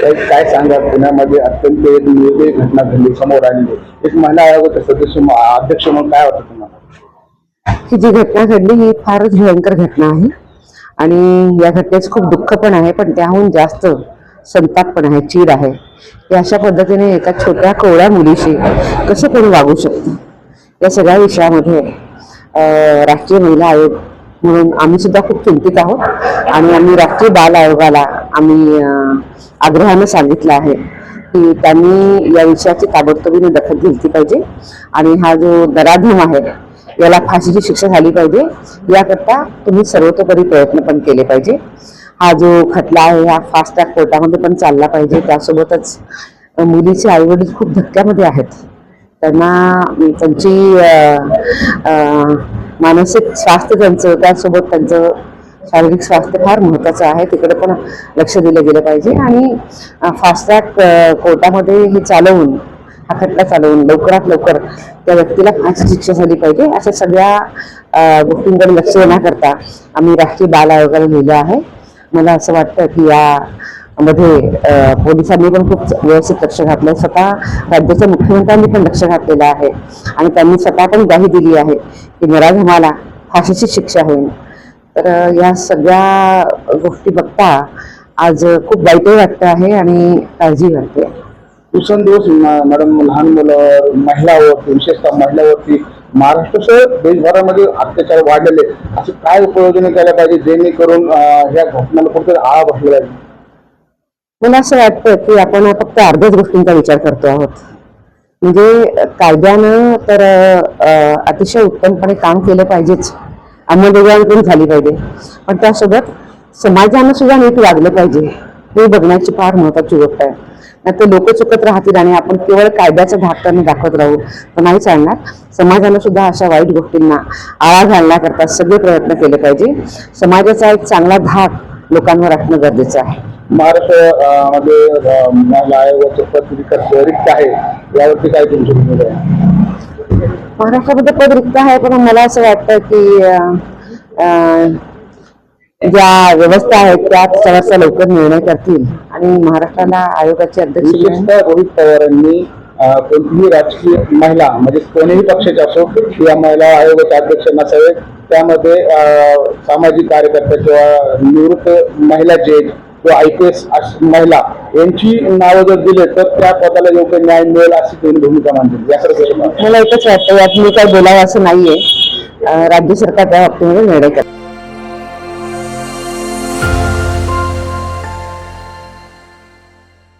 काय सांगा, पुण्यामध्ये अत्यंत एक निर्दयी घटना घडली, समोर आलेली एक महिला आयोगाचे सदस्य अध्यक्ष म्हणून काय वाटतं तुम्हाला? ही जी घटना घडली ही फारच भयंकर घटना आहे आणि या घटनेचं खूप दुःख पण आहे, पण त्याहून जास्त संताप पण आहे, चीड आहे की अशा पद्धतीने एका छोट्या कोवळ्या मुलीशी कसं कोणी वागू शकतं. या सगळ्या विषयामध्ये राष्ट्रीय महिला आयोग म्हणून आम्ही सुद्धा खूप चिंतित आहोत आणि आम्ही राष्ट्रीय बाल आयोगाला आम्ही आग्रहानं सांगितलं आहे की त्यांनी या विषयाची ताबडतोबीने दखल घेतली पाहिजे आणि हा जो नराधम आहे याला फाशीची शिक्षा झाली पाहिजे. याकरता तुम्ही सर्वतोपरी प्रयत्न पण केले पाहिजे. हा जो खटला आहे हा फास्ट ट्रॅक कोर्टामध्ये पण चालला पाहिजे. त्यासोबतच मुलीचे आईवडील खूप धक्क्यामध्ये आहेत. त्यांना त्यांची मानसिक स्वास्थ्य त्यांचं, त्यासोबत त्यांचं शारीरिक स्वास्थ्य फार महत्त्वाचं आहे. तिकडे पण लक्ष दिलं गेलं पाहिजे आणि फास्ट ट्रॅक कोर्टामध्ये हे चालवून, हा खटला चालवून लवकरात लवकर त्या व्यक्तीला फाशी शिक्षा झाली पाहिजे. अशा सगळ्या गोष्टींकडे लक्ष देण्याकरता आम्ही राष्ट्रीय बाल आयोगाला लिहिलं आहे. मला असं वाटतं की यामध्ये पोलिसांनी पण खूप व्यवस्थित लक्ष घातलं. स्वतः राज्याच्या मुख्यमंत्र्यांनी पण लक्ष घातलेलं आहे आणि त्यांनी स्वतः पण ग्वाही दिली आहे की नराधमाला फाशीची शिक्षा होईल. तर या सगळ्या गोष्टी बघता आज खूप वाईटही वाटतं आहे आणि काळजी वाटते. दिवसेंदिवस मॅडम लहान मुलं, महिलांवरती, विशेषतः महिलांवरती महाराष्ट्रासह देशभरामध्ये अत्याचार वाढलेले, असं काय उपाययोजना केल्या पाहिजे जेणेकरून ह्या घटनाला कुठेतरी आळा बसला पाहिजे? मला असं वाटतं की आपण फक्त अर्ध्याच गोष्टींचा विचार करतो आहोत. म्हणजे कायद्यानं तर अतिशय उत्तमपणे काम केलं पाहिजेच, अंमलबजावणी पण झाली पाहिजे, पण त्यासोबत समाजानं सुद्धा नीट वागलं पाहिजे हे बघण्याची फार महत्वाची गोष्ट आहे. नाही तर लोक चुकत राहतील आणि आपण केवळ कायद्याचा धाक त्यांना दाखवत राहू तर नाही चालणार. समाजानं सुद्धा अशा वाईट गोष्टींना आळा घालण्याकरता सगळे प्रयत्न केले पाहिजे. समाजाचा एक चांगला धाक लोकांवर असणं गरजेचं आहे. महाराष्ट्रामध्ये महिला आयोगाचं पद रिक्त आहे, यावरती काय तुमची भूमिका आहे? महाराष्ट्रामध्ये पद रिक्त आहे, पण मला असं वाटतं की ज्या व्यवस्था आहेत त्या सर्वांचा लवकर निर्णय करतील आणि महाराष्ट्राला आयोगाचे अध्यक्ष विशेषतः रोहित पवारांनी कोणतीही राजकीय महिला म्हणजे कोणीही पक्षाचे असो या महिला आयोगाचे अध्यक्ष नसावे, त्यामध्ये सामाजिक कार्यकर्ते किंवा निवृत्त महिला जज किंवा IPS महिला यांची नावं जर दिले तर त्या पदाला योग्य न्याय मिळेल अशी त्यांनी भूमिका मांडली. याकडे मला एकच वाटतं, यात मी काय बोलावं असं नाहीये. राज्य सरकार त्या बाबतीमध्ये निर्णय करते.